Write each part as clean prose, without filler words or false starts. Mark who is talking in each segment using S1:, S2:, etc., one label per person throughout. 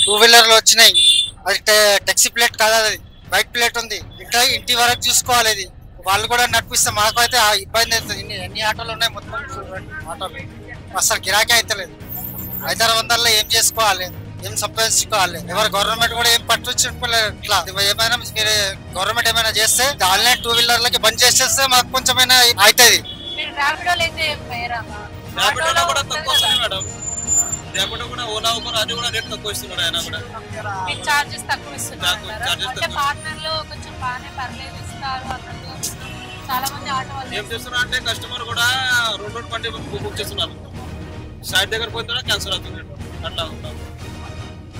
S1: Two వీలర్లు వచ్చినాయి. అది taxi plate కాదు, అది బైక్ ప్లేట్ ఉంది. ఇంకా ఇంటి వరకు చూసుకోవాలి. ఇది వాళ్ళు కూడా నడిపిస్తే మాకు అయితే ఇబ్బంది అవుతుంది. ఎన్ని ఆటోలు ఉన్నాయి మొత్తం ఆటోలు, అసలు గిరాకీ అయితే లేదు. 500-600 ఏం చేసుకోవాలి, ఏం సంపాదించుకోవాలి? ఎవరు గవర్నమెంట్ కూడా ఏం పట్టించుకోలేదు. ఇట్లా ఏమైనా మీరు గవర్నమెంట్ ఏమైనా చేస్తే ఆన్లైన్ టూ వీలర్లకి బంద్ చేసేస్తే మాకు కొంచెమైనా అవుతుంది.
S2: రేపటి కూడా ఓలా ఊబర్ అది కూడా రేట్ తక్కువ ఇస్తున్నాడు. ఆయన కూడా
S3: చార్జెస్ తక్కువ ఇస్తున్నారు. అంటే పార్ట్నర్ లో కొంచెం బాగానే పర్లేదు ఇస్తారు అన్నట్టు చాలా మంది ఆటో వాళ్ళు
S2: ఏం చేస్తున్నారు అంటే కస్టమర్ కూడా 2 బండి బుక్ చేస్తున్నారు. సైడ్ దగ్గర పోతే క్యాన్సిల్ అవుతుంది. అట్లా ఉంటాం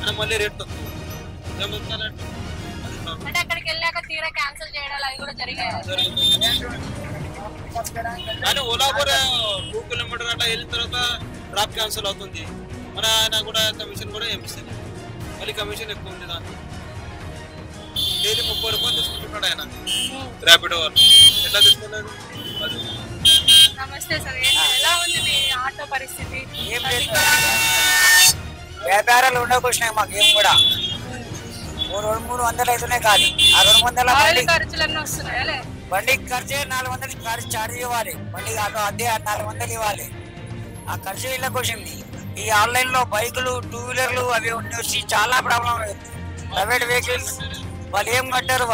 S2: అని మళ్ళీ రేట్ తక్కువ ఏమవుతుందంటే
S3: అంటే అక్కడికి వెళ్ళాక తీరా క్యాన్సిల్ చేయడాలు అవి కూడా జరిగాయి.
S2: కానీ ఓలా ఊబర్ 2 కిలోమీటర్ అట్లా వెళ్ళిన తర్వాత డ్రాప్ క్యాన్సిల్ అవుతుంది. మన ఆయన కూడా కమిషన్ కూడా ఏమిస్తుంది. మళ్ళీ కమిషన్ ఎక్కువ ఉంది. దానికి డైలీ 30 రూపాయలు తీసుకుంటున్నాడు ఆయన ర్యాపిడో వాళ్ళు. ఎట్లా తీసుకున్నాడు?
S3: నమస్తే సార్, ఎలా ఉంది మీ ఆటో పరిస్థితి?
S4: వ్యాపారాలు ఉండకొచ్చినాయి మాకు. ఏం కూడా 200-300 అవుతున్నాయి. కానీ ఆ 200
S3: ఖర్చులన్నీ వస్తున్నాయి.
S4: బండి ఖర్చే 400 చార్జ్ ఇవ్వాలి. బండి అదే 400 ఇవ్వాలి. ఆ ఖర్చు ఇళ్ళకి వచ్చింది. ఈ ఆన్లైన్ లో బైకులు, టూ వీలర్లు అవి వచ్చి చాలా ప్రాబ్లం అవుతుంది. ప్రైవేట్ వెహికల్స్ వాళ్ళు ఏం కట్టారు?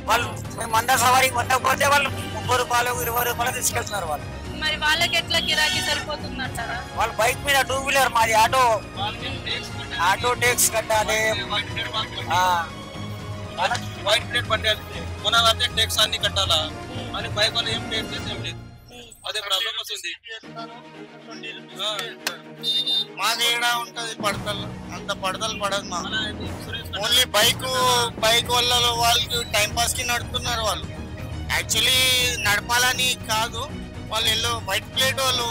S4: వాళ్ళు మేము 100 సవారికి 100 పోతే వాళ్ళు 30 రూపాయలు 20 రూపాయలు తీసుకెళ్తున్నారు. వాళ్ళు
S3: మరి వాళ్ళకి ఎట్లా గిరాకీ సరిపోతుంది అంటారా?
S4: వాళ్ళ బైక్ మీద టూ వీలర్, మాది ఆటో ట్యాక్స్ కట్టాలి.
S2: వైట్ ప్లేట్ బండి మన అదే ట్యాక్స్ అన్ని కట్టాలా అని బైక్ వాళ్ళు ఏం ట్యాక్స్ ఏం లేదు. అదే ప్రాబ్లం వస్తుంది.
S1: మాది ఏడా ఉంటది పడతలు, అంత పడతలు పడదు. మా ఓన్లీ బైక్ వాళ్ళకి టైం పాస్ కి నడుపుతున్నారు. వాళ్ళు యాక్చువల్లీ నడపాలని కాదు. వాళ్ళు ఎల్లో వైట్ ప్లేట్ వాళ్ళు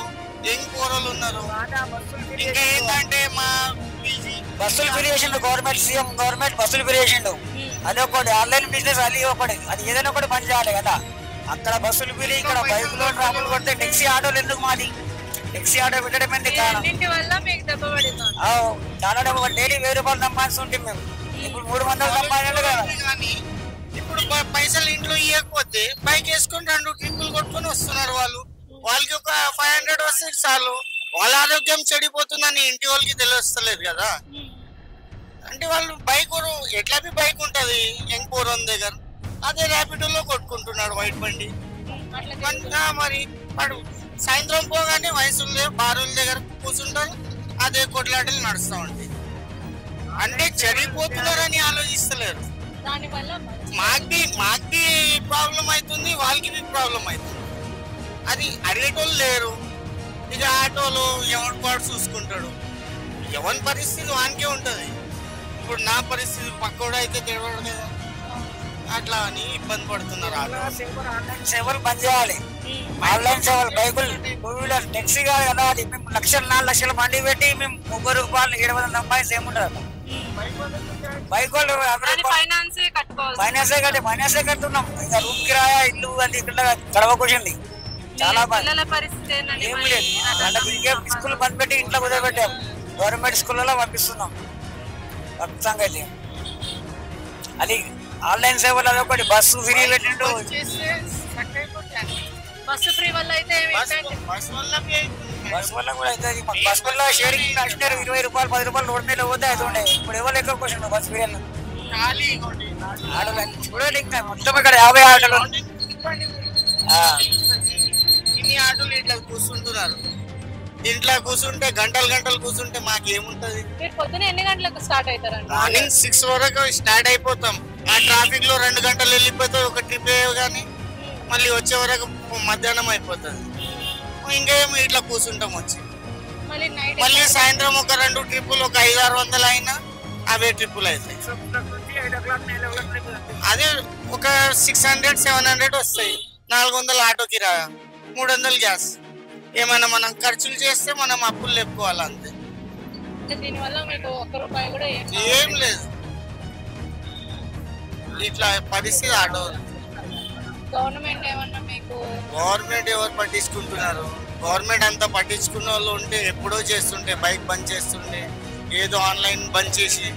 S1: యంగ్ పోరలు ఉన్నారు. ఇంకా ఏంటంటే మా
S4: బస్సులు ఫ్రీ చేసిండు గవర్నమెంట్, సీఎం గవర్నమెంట్ బస్సులు ఫ్రీ చేసిండు. అది ఒకటి ఆన్లైన్ బిజినెస్, అది ఒకటి. అది ఏదైనా ఒకటి పని చేయాలి కదా. అక్కడ బస్సులు ఫ్రీ, ఇక్కడ బైకులో ట్రాఫిక్ కొడితే టాక్సీ ఆటోలు ఎందుకు? మాది టాక్సీ ఆటో పెట్టడం ఎందుకు? చాలా డబ్బు. డైలీ 1000 రూపాయలు సంపాదిస్తుంటే మేము ఇప్పుడు 300 సంపాదించాలి కదా.
S1: ఇప్పుడు పైసలు ఇంట్లో ఇవ్వకపోతే బైక్ వేసుకొని 2 ట్రిప్పులు కొట్టుకొని వస్తున్నారు. వాళ్ళకి ఒక 500 వస్తే చాలు. వాళ్ళ ఆరోగ్యం చెడిపోతుందని ఇంటి వాళ్ళకి తెలియస్తలేదు కదా. అంటే వాళ్ళు బైక్ ఎట్లా బైక్ ఉంటది యంగ్ పోరన్ దగ్గర, అదే ర్యాపిడోలో కొట్టుకుంటున్నాడు వైట్ బండి. మరి వాడు సాయంత్రం పోగానే వయసులు బారుల దగ్గర కూర్చుంటారు, అదే కొట్లాటలు నడుస్తూ ఉంటాయి. అంటే చెడిపోతున్నారని ఆలోచిస్తలేరు. మాకు ప్రాబ్లం అవుతుంది, వాళ్ళకి ప్రాబ్లం అవుతుంది. అది అడిగేటోళ్ళు లేరు. ఇక ఆటోలు ఎవరి పాటు చూసుకుంటాడు. ఎవరి పరిస్థితి వానికే ఉంటది. ఇప్పుడు నా పరిస్థితి పక్కోడు అయితే తెలియదు కదా. అట్లా అని ఇబ్బంది పడుతున్నారు.
S4: ఆన్లైన్ సేవలు బంద్ చేయాలి. ఆన్లైన్ సేవలు బైకులు, టూ వీలర్, టాక్సీ కాదు కదా. అది మేము 1,00,000-4 లక్షలు బండి పెట్టి మేము 30 రూపాయలు 700 సంపాదించి ఏముంటారు? బైక్ వాళ్ళు ఫైనాన్సే కట్టుతున్నాం. ఇంకా రూమ్ కిరాయా, ఇల్లు అది ఇక్కడ గడవకూసింది. చాలా ఏం లేదు. వాళ్ళకి స్కూల్ బంద్ పెట్టి ఇంట్లో కుదరబెట్టాం. గవర్నమెంట్ స్కూళ్ళలో పంపిస్తున్నాం. సంగతి అది ఆన్లైన్ సేవలు అదొకటి. బస్సు ఫ్రీ పెట్టిండు.
S3: బస్సు ఫ్రీ వల్ల అయితే
S4: బస్ వల్ల కూడా అవుతుంది. బస్ వల్ల షేరింగ్ నడిచినారు. 20 రూపాయలు 10 రూపాయలు రోడ్ మీద పోతే అది ఉండే. ఇప్పుడు ఎవరు ఎక్కువ క్వశ్చన్ బస్ ఫ్రీ ఆటోలు చూడండి. ఇంకా మొత్తం ఇక్కడ 50 ఆటోలు.
S1: ఇన్ని ఆటోలు ఇట్లా కూర్చుంటున్నారు. ఇంట్లో కూర్చుంటే గంటలు కూర్చుంటే మాకేముంటది?
S3: ఎన్ని గంటలకు స్టార్ట్ అవుతారు?
S1: మార్నింగ్ 6 వరకు స్టార్ట్ అయిపోతాం. ఆ ట్రాఫిక్ లో 2 గంటలు వెళ్ళిపోతే ఒక ట్రిప్ కానీ మళ్ళీ వచ్చే వరకు మధ్యాహ్నం అయిపోతుంది. ఇంకేమో ఇట్లా కూర్చుంటాం. వచ్చి మళ్ళీ సాయంత్రం ఒక 2 ట్రిప్పులు, ఒక 500-600 అయినా అవే ట్రిప్పులు అవుతాయి. అదే ఒక 600-700 వస్తాయి. 400 ఆటో కిరాయా, 300 గ్యాస్. ఏమైనా మనం ఖర్చులు చేస్తే మనం అప్పులు లేపుకోవాలి అంతే. ఏం లేదు. ఇట్లా పరిస్థితి ఆటో. గవర్నమెంట్ ఎవరు పట్టించుకుంటున్నారు? గవర్నమెంట్ అంతా పట్టించుకున్న వాళ్ళు ఉంటే ఎప్పుడో చేస్తుంటే, బైక్ బంద్ చేస్తుంటే ఏదో ఆన్లైన్ బంద్ చేసి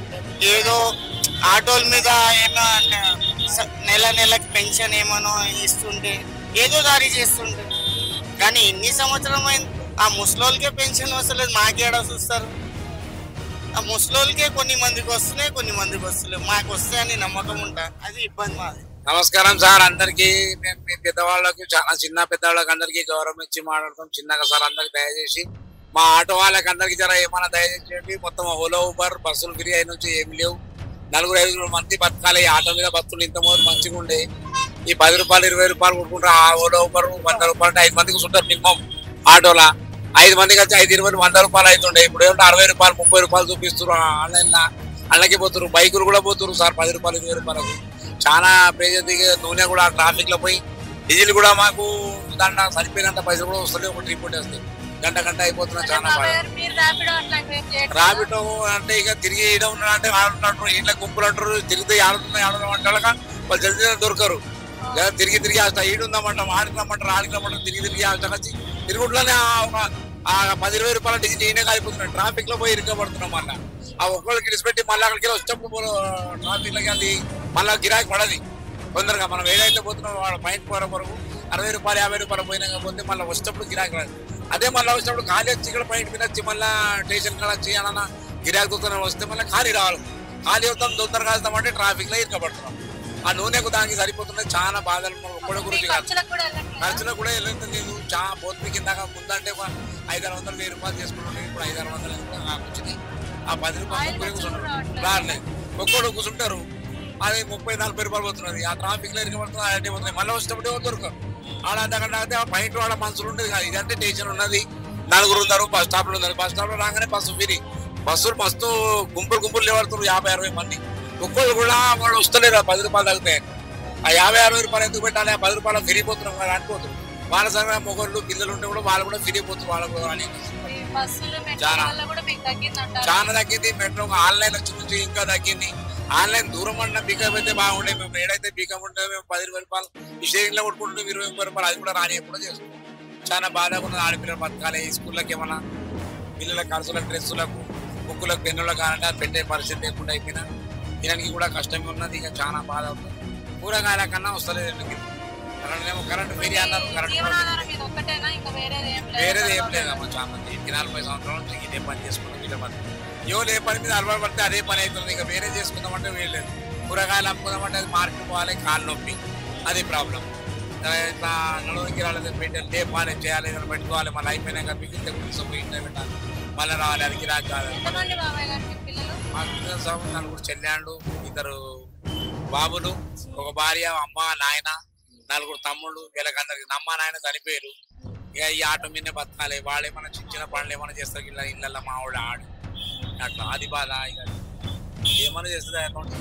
S1: ఏదో ఆటోల మీద ఏమో నెలకి పెన్షన్ ఏమనో ఇస్తుంటే ఏదో దారి చేస్తుంటే, కానీ ఎన్ని సంవత్సరం అయింది ఆ ముసలోళ్ళకే పెన్షన్ వస్తలేదు, మాకేడా చూస్తారు? ఆ ముసలోళ్ళకే కొన్ని మందికి వస్తున్నాయి, కొన్ని మందికి వస్తలేవు. మాకు వస్తాయని నమ్మకం ఉంటా, అది ఇబ్బంది మాది.
S5: నమస్కారం సార్ అందరికి. మేము మీ పెద్దవాళ్ళకు చాలా చిన్న పెద్దవాళ్ళకి అందరికి గౌరవం ఇచ్చి మాట్లాడతాం చిన్నగా సార్. అందరికి దయచేసి మా ఆటో వాళ్ళకి అందరికి జర ఏమైనా దయచేసి, మొత్తం ఓలా ఊబర్ బస్సులు ఫ్రీ అయిన నుంచి ఏమి లేవు. 4-5 మంది బతకాలి ఆటో మీద. బస్సులు ఇంత మొదలు మంచిగా ఉండే, ఈ 10 రూపాయలు 20 రూపాయలు కొట్టుకుంటారు. ఆ ఓలా ఊబర్ 100 రూపాయలు అంటే 5 మందికి ఉంటారు మినిమం ఆటోలా. 5 మందికి వచ్చి 5-20 100 రూపాయలు అవుతుండే. ఇప్పుడు ఏమంటే 60 రూపాయలు 30 రూపాయలు చూపిస్తారు ఆన్లైన్ లా. అన్నకి పోతున్నారు, బైకులు కూడా పోతున్నారు సార్ 10 రూపాయలు 20 రూపాయలకు. చాలా ప్రేజర్ దిగే నూనె కూడా ట్రాఫిక్ లో పోయి డీజిల్ కూడా మాకు దాంట్లో సరిపోయినంత పైసలు కూడా వస్తలే. ఒకటి రిపోర్ట్ వేస్తాయి, గంట అయిపోతున్నా. చాలా రాబిటో అంటే ఇక తిరిగి ఈడ ఉన్నాడంటే ఆడుతున్నట్టు ఇంట్లో గుంపులు అంటారు, తిరిగితే ఆడుతున్నాయి అంటే వాళ్ళు జల్దీ దొరకరు. తిరిగి అసలు ఈడుందామంటాం, ఆడినామంటారు తిరిగి అసలు వచ్చి తిరుగుట్లోనే ఆ 10-20 రూపాయల డీజిల్ ఈయనే అయిపోతున్నాయి. ట్రాఫిక్ లో పోయి ఇరుకబడుతున్నాం. మళ్ళీ ఆ ఒక్కరికి ఇడిచిపెట్టి మళ్ళీ అక్కడికి వచ్చేప్పుడు ట్రాఫిక్ లోకి అది మళ్ళీ గిరాకీ పడది తొందరగా. మనం ఏదైతే పోతున్నాం వాళ్ళ పాయింట్ పోరే వరకు 60 రూపాయలు 50 రూపాయలు పోయినా పోతే మళ్ళీ వచ్చేటప్పుడు గిరాకీ పడదు. అదే మళ్ళీ వచ్చేటప్పుడు ఖాళీ వచ్చి ఇక్కడ పాయింట్ మీద వచ్చి మళ్ళీ స్టేషన్ కాడ వచ్చి అన్న గిరాకీ తొందరగా వస్తే మళ్ళీ ఖాళీ రావాలి. ఖాళీ అవుతాం తొందరగా వెళ్తామంటే ట్రాఫిక్ లో ఇరుకబడుతున్నాం. ఆ నూనెకు దానికి సరిపోతున్నాయి. చాలా బాధలు ఒక్కడి గురించి కాదు, ఖర్చులకు కూడా వెళ్ళలేదు. చాలా పోతుంది కింద ముందంటే 500-1000 రూపాయలు చేసుకుంటుంటే ఇప్పుడు 500-600 వచ్చినాయి. ఆ 10 రూపాయలు రాలేదు. ఒక్కడు కూర్చుంటారు, అది 30-40 రూపాయలు పోతున్నది. ఆ ట్రాఫిక్ లో ఇరుకబడుతుంది, అదే పోతున్నాయి. మళ్ళీ వచ్చేటప్పుడు దొరకరు. ఆడ అంతకంటే అయితే ఆ పాయింట్ వాడ మనుషులు ఉండేది కాదు. ఇదంటే స్టేషన్ ఉన్నది, 4 ఉన్నారు, బస్ స్టాప్ లో ఉన్నారు. బస్ స్టాప్ లో రాగానే బస్సు ఫ్రీ. బస్సులు మస్తు గుంపులు లేవడుతున్నారు 50-60 మంది. ఒక్కళ్ళు కూడా వాళ్ళు వస్తలేరు. 10 రూపాయలు తగ్గుతాయి. ఆ 50-60 రూపాయలు ఎందుకు పెట్టాలి? ఆ 10 రూపాయలు ఫిరిగిపోతున్నాం కదా అనుకోతున్నారు. వాళ్ళ సగం మొగళ్ళు పిల్లలు ఉంటే కూడా వాళ్ళు కూడా ఫిరిగిపోతున్నారు. వాళ్ళకు అని చాలా తగ్గింది. మెట్రో ఆన్లైన్ వచ్చి నుంచి ఇంకా తగ్గింది. ఆన్లైన్ దూరం అన్న పికప్ అయితే బాగుండే. మేము ఏడైతే పికప్ ఉంటే మేము 10-20 రూపాయలు ఈ షేరింగ్ లో కొట్టుకుంటుంటే 20-30 రూపాయలు అది కూడా రాని కూడా చేస్తున్నాం. చాలా బాధగా ఉన్నది. ఆడపిల్లలు బతకాలి. ఈ స్కూళ్ళకి ఏమన్నా పిల్లల ఖర్చులకు, డ్రెస్సులకు, బుక్కులకు, పెన్నులకు కావాలంటే అది పెట్టే పరిస్థితి లేకుండా అయిపోయినా తినడానికి కూడా కష్టమే ఉన్నది. ఇక చాలా బాధ అవుతుంది. కూరగాయల కన్నా వస్తలేదు. కరెంట్ ఫ్రీ అన్నారు. వేరేది ఏం లేదమ్మా. చాలా మంది 40 సంవత్సరాల నుంచి ఇదే పని చేసుకున్నాం. ఇదే పని ఎవరు ఏ పని మీద అలవాటు పడితే అదే పని అవుతుంది. ఇక వేరే చేసుకుందామంటే వేయలేదు. కూరగాయలు అమ్ముకుందామంటే అది మార్కెట్ పోవాలి, కాలు నొప్పి, అది ప్రాబ్లం. ఇట్లా నలుగురికి రాలేదు, పెట్టాలి, లేపాలి, చేయాలి, ఏదైనా పెట్టుకోవాలి. మళ్ళీ అయిపోయినాక మిగిలితే పోయి ఇంట్లో పెట్టాలి, మళ్ళీ రావాలి. అది గిరాకీ కాదు. మా బిజినెస్ 4 చెల్లెళ్ళు, 2 బాబులు, ఒక భార్య, అమ్మ, నాయన, 4 తమ్ముళ్ళు. వీళ్ళకందరికి అమ్మ నాయన చనిపోయారు. ఇక ఈ ఆటో మీదనే బతకాలి. వాళ్ళు ఏమైనా చిన్న పనులు ఏమైనా చేస్తారు ఇలా ఇళ్ళల్లో మా వాడు ఆడు అట్లా. అది బాధ. ఇక ఏమైనా చేస్తుంది అకౌంట్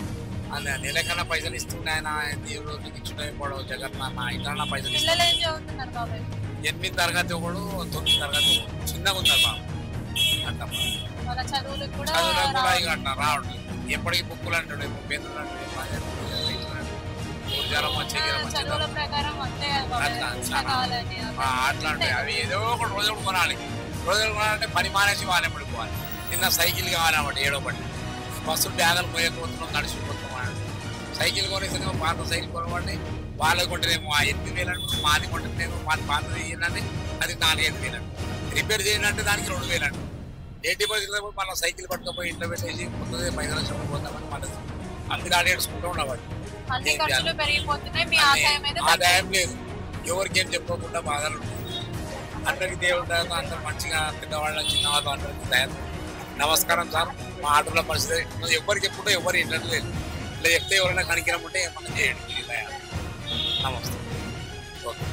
S5: అలా నెలకన్నా పైసలు ఇస్తుండే ఆయన. దేవుడు ఇచ్చుంటే కూడా జగన్నాన్న ఇట్లా పైసలు ఇస్తుంది. 8వ తరగతి ఒకడు, 9వ తరగతి ఒకడు. చిన్నగా ఉన్నారు బాబు. అట్లా చదువులకు కూడా ఇక అట్లా రావట్లేదు. ఎప్పటికీ బుక్కులు అంటాడు, పేదలు అంటాడు, అట్లా అంటే అవి ఏదో ఒక రోజులు కొనాలి. రోజులు కొనాలంటే పని మానేసి వాళ్ళే పడిపోవాలి. నిన్న సైకిల్ కావాలన్నమాట 7వ పడి. బస్సులు బ్యాగులు పోయకపోతున్నాం, నడిచిపోతున్నాం. సైకిల్ కొనేసి పాత సైకిల్ కొనవాడిని వాళ్ళకి కొంటేనేమో 8,000 అంటు, మాది కొంటేనేమో పాతది ఏంటంటే అది 4,000 అంటు. రిపేర్ చేయాలంటే దానికి 2,000 అంటు. 80% మళ్ళీ సైకిల్ పట్టుకపోయి ఇంట్లో పెట్టేసి కొత్తది 5 లక్షలు పోతామని మళ్ళీ అందుకు ఆడేసుకుంటూ ఉండేవాడు. ఆదాయం లేదు. ఎవరికేం చెప్పుకోకుండా బాధలు ఉంటుంది. అందరికి దేవుడు అందరు మంచిగా పెద్దవాళ్ళ చిన్నవాళ్ళు అందరికి దయదు. నమస్కారం సార్. మా ఆటోల పరిస్థితి ఎవరికి ఎప్పుడో ఎవరు ఏంటంటే లేదు. ఇలా చెప్తే ఎవరైనా కనికిరమ్మంటే ఏమన్నా చేయండి. నమస్తే. ఓకే.